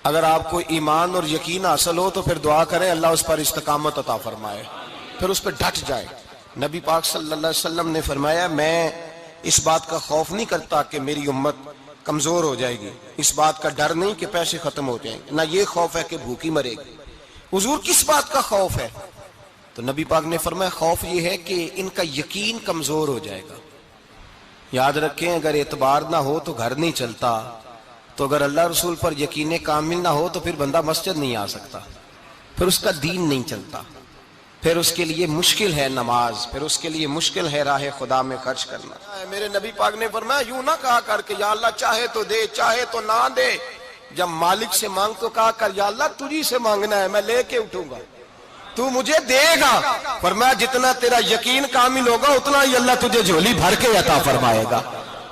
اگر آپ کو ایمان اور یقین حاصل ہو تو پھر دعا کریں اللہ اس پر استقامت عطا فرمائے، پھر اس پہ ڈٹ جائے۔ نبی پاک صلی اللہ علیہ وسلم نے فرمایا میں اس بات کا خوف نہیں کرتا کہ میری امت کمزور ہو جائے گی، اس بات کا ڈر نہیں کہ پیسے ختم ہو جائیں گے، نہ یہ خوف ہے کہ بھوکی مرے گی۔ حضور کس بات کا خوف ہے؟ تو نبی پاک نے فرمایا خوف یہ ہے کہ ان کا یقین کمزور ہو جائے گا۔ یاد رکھیں اگر اعتبار نہ ہو تو گھر نہیں چلتا، تو اگر اللہ رسول پر یقین کامل نہ ہو تو پھر بندہ مسجد نہیں آ سکتا، پھر اس کا دین نہیں چلتا، پھر اس کے لیے مشکل ہے نماز، پھر اس کے لیے مشکل ہے راہ خدا میں خرچ کرنا۔ میرے نبی پاک نے فرمایا یوں نہ کہا کر کے یا اللہ چاہے تو دے چاہے تو نہ دے، جب مالک سے مانگ تو کہا کر یا اللہ تجھی سے مانگنا ہے، میں لے کے اٹھوں گا، تو مجھے دے گا۔ فرمایا جتنا تیرا یقین کامل ہوگا اتنا ہی اللہ تجھے جھولی بھر کے عطا فرمائے گا۔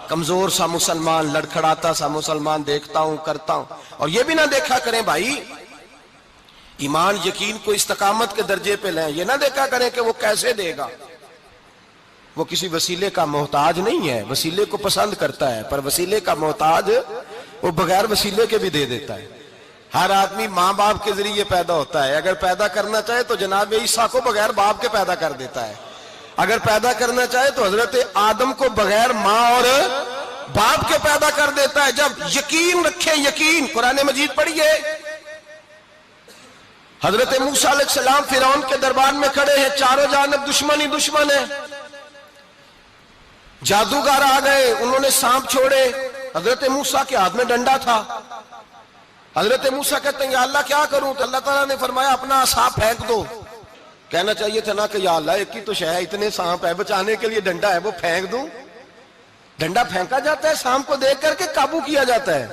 کمزور سا مسلمان، لڑکھڑاتا سا مسلمان دیکھتا ہوں کرتا ہوں، اور یہ بھی نہ دیکھا کریں بھائی ایمان یقین کو استقامت کے درجے پہ لیں، یہ نہ دیکھا کریں کہ وہ کیسے دے گا، وہ کسی وسیلے کا محتاج نہیں ہے، وسیلے کو پسند کرتا ہے پر وسیلے کا محتاج وہ بغیر وسیلے کے بھی دے دیتا ہے۔ ہر آدمی ماں باپ کے ذریعے پیدا ہوتا ہے، اگر پیدا کرنا چاہے تو جناب عیسیٰ کو بغیر باپ کے پیدا کر دیتا ہے، اگر پیدا کرنا چاہے تو حضرت آدم کو بغیر ماں اور باپ کے پیدا کر دیتا ہے۔ جب یقین رکھیں، یقین قرآن مجید پڑھیے، حضرت موسیٰ علیہ السلام فرعون کے دربار میں کھڑے ہیں، چاروں جانب دشمن ہی دشمن ہے، جادوگر آ گئے، انہوں نے سانپ چھوڑے، حضرت موسیٰ کے ہاتھ میں ڈنڈا تھا، حضرت موسیٰ کہتے ہیں یا اللہ کیا کروں؟ تو اللہ تعالیٰ نے فرمایا اپنا عصا پھینک دو۔ کہنا چاہیے تھا نا کہ یا اللہ ایک ہی تو شے ہے، اتنے سانپ ہے، بچانے کے لیے ڈنڈا ہے وہ پھینک دوں؟ ڈنڈا پھینکا جاتا ہے، سانپ کو دیکھ کر کے قابو کیا جاتا ہے۔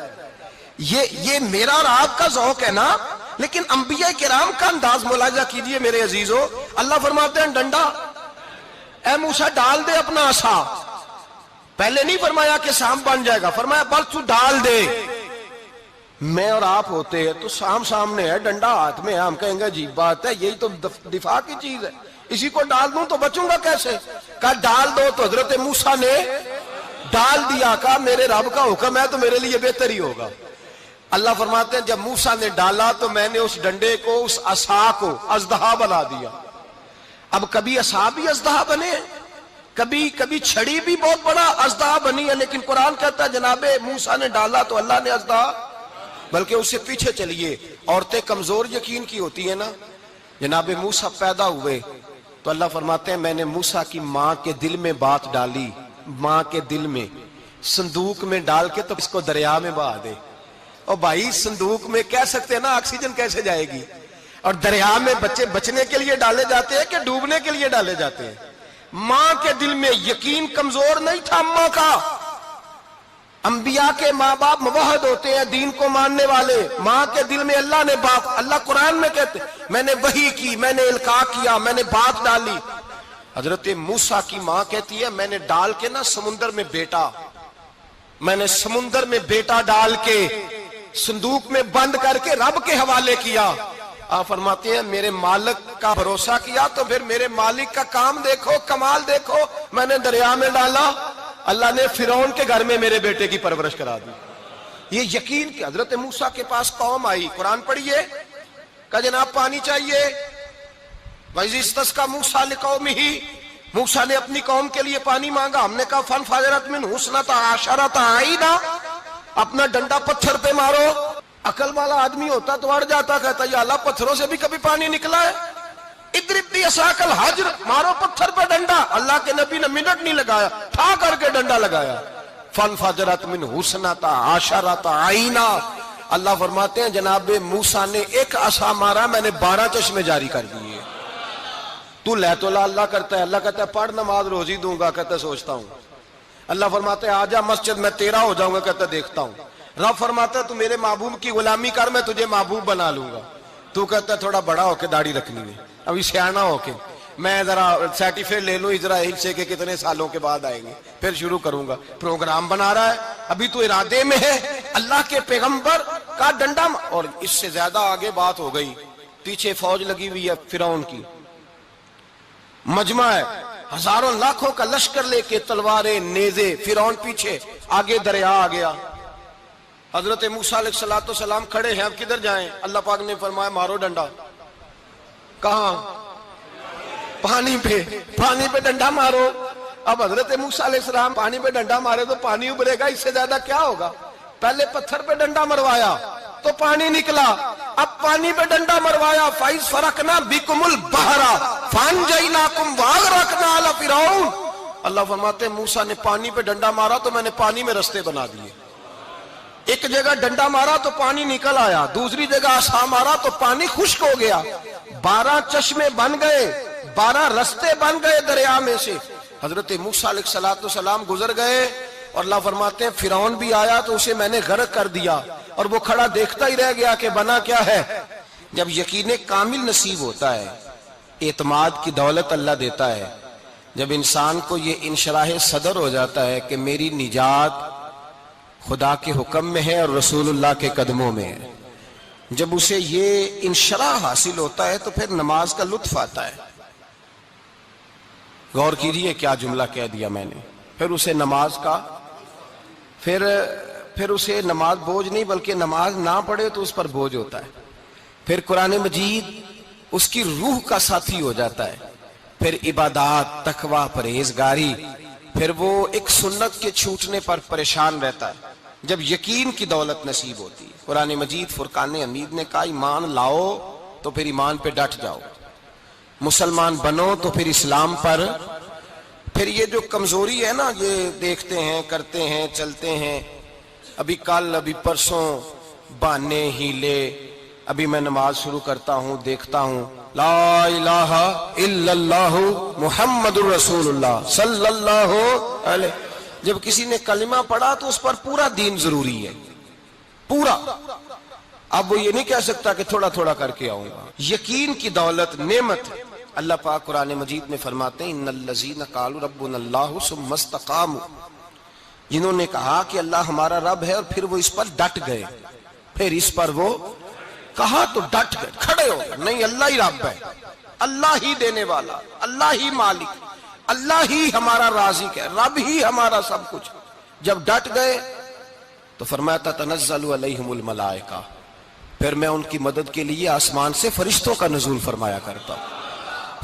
یہ میرا اور آپ کا ذوق ہے نا، لیکن انبیاء کرام کا انداز ملاحظہ کیجئے میرے عزیزو۔ اللہ فرماتے ہیں ڈنڈا اے موسیٰ ڈال دے اپنا عصا، پہلے نہیں فرمایا کہ سانپ بن جائے گا، فرمایا بس تو ڈال دے۔ میں اور آپ ہوتے ہیں تو سانپ سامنے ہے، ڈنڈا ہاتھ میں ہے، ہم کہیں گے عجیب بات ہے، یہی تو دفاع کی چیز ہے، اسی کو ڈال دوں تو بچوں گا کیسے؟ کہا ڈال دو، تو حضرت موسیٰ نے ڈال دیا، کہا میرے رب کا حکم ہے تو میرے لیے بہتر ہی ہوگا۔ اللہ فرماتے ہیں جب موسیٰ نے ڈالا تو میں نے اس ڈنڈے کو، اس عصا کو اژدہا بنا دیا۔ اب کبھی عصا بھی اژدہا بنے، کبھی چھڑی بھی بہت بڑا اژدہا بنی ہے، لیکن قرآن کہتا ہے جناب موسیٰ نے ڈالا تو اللہ نے اژدہا، بلکہ اس سے پیچھے چلیے، عورتیں کمزور یقین کی ہوتی ہیں نا، جناب موسیٰ پیدا ہوئے تو اللہ فرماتے ہیں میں نے موسیٰ کی ماں کے دل میں بات ڈالی، ماں کے دل میں صندوق میں ڈال کے تو اس کو دریا میں بہا دے۔ اور بھائی صندوق میں کہہ سکتے ہیں نا آکسیجن کیسے جائے گی، اور دریا میں بچے بچنے کے لیے ڈالے جاتے ہیں کہ ڈوبنے کے لیے ڈالے جاتے ہیں؟ ماں کے دل میں یقین کمزور نہیں تھا اماں کا۔ انبیاء کے ماں باپ موحد ہوتے ہیں، دین کو ماننے والے، ماں کے دل میں اللہ نے بات، اللہ قرآن میں کہتے میں نے وحی کی، میں نے القاء کیا، میں نے بات ڈالی۔ حضرت موسیٰ کی ماں کہتی ہے میں نے ڈال کے نا سمندر میں بیٹا، میں نے سمندر میں بیٹا ڈال کے صندوق میں بند کر کے رب کے حوالے کیا۔ آپ فرماتے ہیں میرے مالک کا بھروسہ کیا تو پھر میرے مالک کا کام دیکھو، کمال دیکھو، میں نے دریا میں ڈالا، اللہ نے فرعون کے گھر میں میرے بیٹے کی پرورش کرا دی۔ یہ یقین کہ حضرت موسیٰ کے پاس قوم آئی، قرآن پڑھیے، کہا جناب پانی چاہیے، وَإِذِ اسْتَسْقَىٰ مُوسَىٰ لِقَوْمِهِ، موسیٰ نے اپنی قوم کے لیے پانی مانگا، ہم نے کہا فَانْفَجَرَتْ مِنْهُ اثْنَتَا عَشَرَةَ عَيْنًا، اپنا ڈنڈا پتھر پہ مارو۔ عقل والا آدمی ہوتا تو اڑ جاتا، کہتا یا اللہ پتھروں سے بھی کبھی پانی نکلا ہے؟ اضرب بعصاک الحجر، مارو پتھر پہ ڈنڈا۔ اللہ کے نبی نے منٹ نہیں لگایا، ٹھا کر کے ڈنڈا لگایا، فَانْفَجَرَتْ مِنْهُ اثْنَتَا عَشَرَةَ عَيْنًا۔ اللہ فرماتے ہیں جناب موسیٰ نے ایک عصا مارا، میں نے 12 چشمے جاری کر دیے۔ تو لے تو اللہ کرتا ہے، اللہ کہتا ہے پڑھ نماز روزی دوں گا، کہتا ہے سوچتا ہوں۔ اللہ فرماتا ہے آجا مسجد میں تیرا ہو جاؤں گا، کہتا ہے دیکھتا ہوں۔ رب فرماتا ہے تو میرے محبوب کی غلامی کر، میں تجھے محبوب بنا لوں گا۔ تو کہتا ہے تھوڑا بڑا ہو کے داڑھی رکھنی ہے، ابھی سیانا ہو کے میں ذرا سرٹیفکیٹ لے لوں اسرائیل سے کہ کتنے سالوں کے بعد آئیں گے، پھر شروع کروں گا۔ پروگرام بنا رہا ہے، ابھی تو ارادے میں ہے۔ اللہ کے پیغمبر کا ڈنڈا، اور اس سے زیادہ آگے بات ہو گئی، پیچھے فوج لگی ہوئی ہے فرعون کی، مجمع ہے، ہزاروں لاکھوں کا لشکر لے کے، تلواریں نیزے، فرعون پیچھے، آگے دریا آ گیا۔ حضرت موسیٰ علیہ السلام کھڑے ہیں، اب کدھر جائیں؟ اللہ پاک نے فرمایا مارو ڈنڈا۔ کہاں؟ پانی پہ ڈنڈا مارو۔ اب حضرت موسیٰ علیہ السلام پانی پہ ڈنڈا مارے تو پانی ابھرے گا، اس سے زیادہ کیا ہوگا؟ پہلے پتھر پہ ڈنڈا مروایا تو پانی نکلا، اب پانی پہ ڈنڈا مروایا، فَإِذْ فَرَقْنَا بِكُمُ الْبَحْرَ فَأَنْجَيْنَاكُمْ وَأَغْرَقْنَا آلَ فِرْعَوْنَ۔ اللہ فرماتے ہیں موسیٰ نے پانی پہ ڈنڈا مارا تو میں نے پانی میں رستے بنا دیے۔ ایک جگہ ڈنڈا مارا تو پانی نکل آیا، دوسری جگہ عصا مارا تو پانی خشک ہو گیا، 12 چشمے بن گئے، 12 رستے بن گئے دریا میں سے۔ حضرت موسیٰ علیہ السلام گزر گئے اور اللہ فرماتے ہیں فرعون بھی آیا تو اسے میں نے غرق کر دیا، اور وہ کھڑا دیکھتا ہی رہ گیا کہ بنا کیا ہے۔ جب یقین کامل نصیب ہوتا ہے، اعتماد کی دولت اللہ دیتا ہے، جب انسان کو یہ انشراح صدر ہو جاتا ہے کہ میری نجات خدا کے حکم میں ہے اور رسول اللہ کے قدموں میں ہے، جب اسے یہ انشراح حاصل ہوتا ہے تو پھر نماز کا لطف آتا ہے۔ غور کیجئے کیا جملہ کہہ دیا میں نے، پھر اسے نماز کا پھر اسے نماز بوجھ نہیں بلکہ نماز نہ پڑھے تو اس پر بوجھ ہوتا ہے، پھر قرآن مجید اس کی روح کا ساتھی ہو جاتا ہے، پھر عبادات، تقوی، پرہیزگاری، پھر وہ ایک سنت کے چھوٹنے پر پریشان رہتا ہے جب یقین کی دولت نصیب ہوتی ہے۔ قرآن مجید فرقان حمید نے کہا ایمان لاؤ تو پھر ایمان پہ ڈٹ جاؤ، مسلمان بنو تو پھر اسلام پر۔ پھر یہ جو کمزوری ہے نا، یہ دیکھتے ہیں، کرتے ہیں، چلتے ہیں، ابھی کل ابھی پرسوں بہانے ہیلے، ابھی میں نماز شروع کرتا ہوں دیکھتا ہوں لا الہ الا اللہ محمد الرسول اللہ صلی اللہ علیہ، جب کسی نے کلمہ پڑھا تو اس پر پورا دین ضروری ہے، پورا۔ اب وہ یہ نہیں کہہ سکتا کہ تھوڑا تھوڑا کر کے آؤں گا۔ یقین کی دولت نعمت ہے۔ اللہ پاک قرآن مجید میں فرماتے ہیں ان الذین قالوا ربنا اللہ ثم استقاموا، جنہوں نے کہا کہ اللہ ہمارا رب ہے اور پھر وہ اس پر ڈٹ گئے، پھر اس پر وہ کہا تو ڈٹ گئے، کھڑے ہو گئے، نہیں اللہ ہی رب ہے، اللہ ہی دینے والا، اللہ ہی مالک، اللہ ہی ہمارا رازق ہے، رب ہی ہمارا سب کچھ۔ جب ڈٹ گئے تو فرمایا تتنزل علیہم الملائکہ، پھر میں ان کی مدد کے لیے آسمان سے فرشتوں کا نزول فرمایا کرتا ہوں۔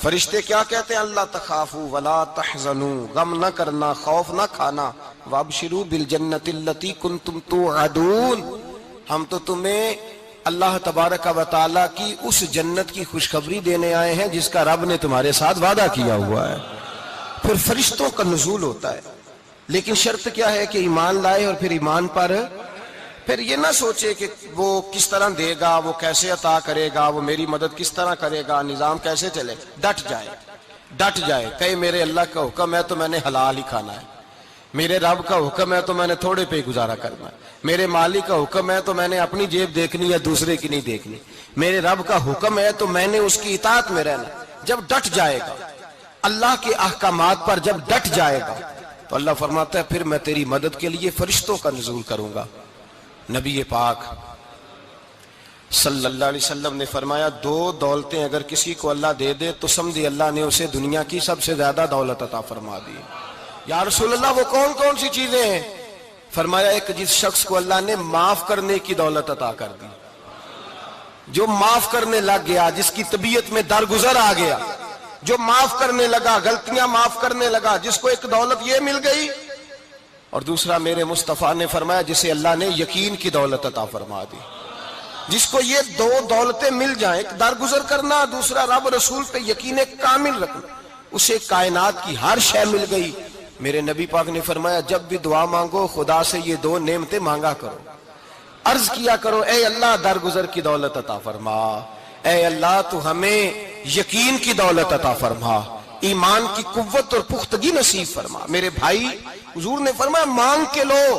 فرشتے کیا کہتے ہیں؟ اللہ تخافوا ولا تحزنوا، غم نہ کرنا، خوف نہ کھانا، وابشروا بالجنۃ التی کنتم توعدون، ہم تو تمہیں اللہ تبارک و تعالی کی اس جنت کی خوشخبری دینے آئے ہیں جس کا رب نے تمہارے ساتھ وعدہ کیا ہوا ہے۔ پھر فرشتوں کا نزول ہوتا ہے، لیکن شرط کیا ہے کہ ایمان لائے، اور پھر ایمان پر پھر یہ نہ سوچے کہ وہ کس طرح دے گا، وہ کیسے عطا کرے گا، وہ میری مدد کس طرح کرے گا، نظام کیسے چلے، ڈٹ جائے، کہے میرے اللہ کا حکم ہے تو میں نے حلال ہی کھانا ہے، میرے رب کا حکم ہے تو میں نے تھوڑے پہ گزارا کرنا ہے، میرے مالک کا حکم ہے تو میں نے اپنی جیب دیکھنی یا دوسرے کی نہیں دیکھنی، میرے رب کا حکم ہے تو میں نے اس کی اطاعت میں رہنا۔ جب ڈٹ جائے گا اللہ کے احکامات پر، جب ڈٹ جائے گا تو اللہ فرماتا ہے پھر میں تیری مدد کے لیے فرشتوں کا نزول کروں گا۔ نبی پاک صلی اللہ علیہ وسلم نے فرمایا 2 دولتیں اگر کسی کو اللہ دے دے تو سمجھے اللہ نے اسے دنیا کی سب سے زیادہ دولت عطا فرما دی۔ یا رسول اللہ وہ کون کون سی چیزیں ہیں؟ فرمایا ایک جس شخص کو اللہ نے معاف کرنے کی دولت عطا کر دی، جو معاف کرنے لگ گیا، جس کی طبیعت میں درگزر آ گیا، جو معاف کرنے لگا، غلطیاں معاف کرنے لگا، جس کو ایک دولت یہ مل گئی۔ اور دوسرا میرے مصطفیٰ نے فرمایا جسے اللہ نے یقین کی دولت عطا فرما دی، جس کو یہ 2 دولتیں مل جائیں، ایک درگزر کرنا، دوسرا رب رسول پہ یقین کامل رکھنا، اسے کائنات کی ہر شے مل گئی۔ میرے نبی پاک نے فرمایا جب بھی دعا مانگو خدا سے یہ 2 نعمتیں مانگا کرو، عرض کیا کرو اے اللہ درگزر کی دولت عطا فرما، اے اللہ تو ہمیں یقین کی دولت عطا فرما، ایمان کی قوت اور پختگی نصیب فرما۔ میرے بھائی حضور نے فرمایا مانگ کے لو۔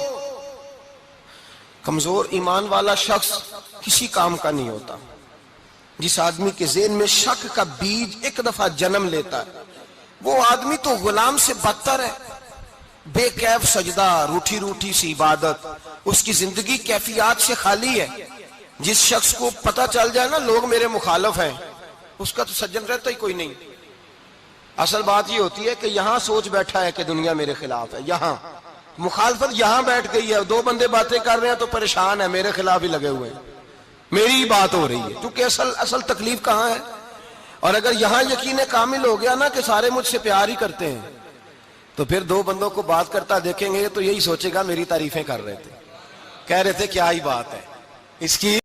کمزور ایمان والا شخص کسی کام کا نہیں ہوتا۔ جس آدمی کے ذہن میں شک کا بیج ایک دفعہ جنم لیتا ہے وہ آدمی تو غلام سے بدتر ہے۔ بے کیف سجدہ، روٹھی روٹھی سی عبادت، اس کی زندگی کیفیات سے خالی ہے۔ جس شخص کو پتہ چل جائے نا لوگ میرے مخالف ہیں، اس کا تو سجن رہتا ہی کوئی نہیں۔ اصل بات یہ ہوتی ہے کہ یہاں سوچ بیٹھا ہے کہ دنیا میرے خلاف ہے، یہاں مخالفت یہاں بیٹھ گئی ہے، دو بندے باتیں کر رہے ہیں تو پریشان ہے، میرے خلاف ہی لگے ہوئے ہیں، میری ہی بات ہو رہی ہے، کیونکہ اصل تکلیف کہاں ہے؟ اور اگر یہاں یقین کامل ہو گیا نا کہ سارے مجھ سے پیار ہی کرتے ہیں، تو پھر دو بندوں کو بات کرتا دیکھیں گے تو یہی سوچے گا میری تعریفیں کر رہے تھے، کہہ رہے تھے کیا ہی بات ہے اس کی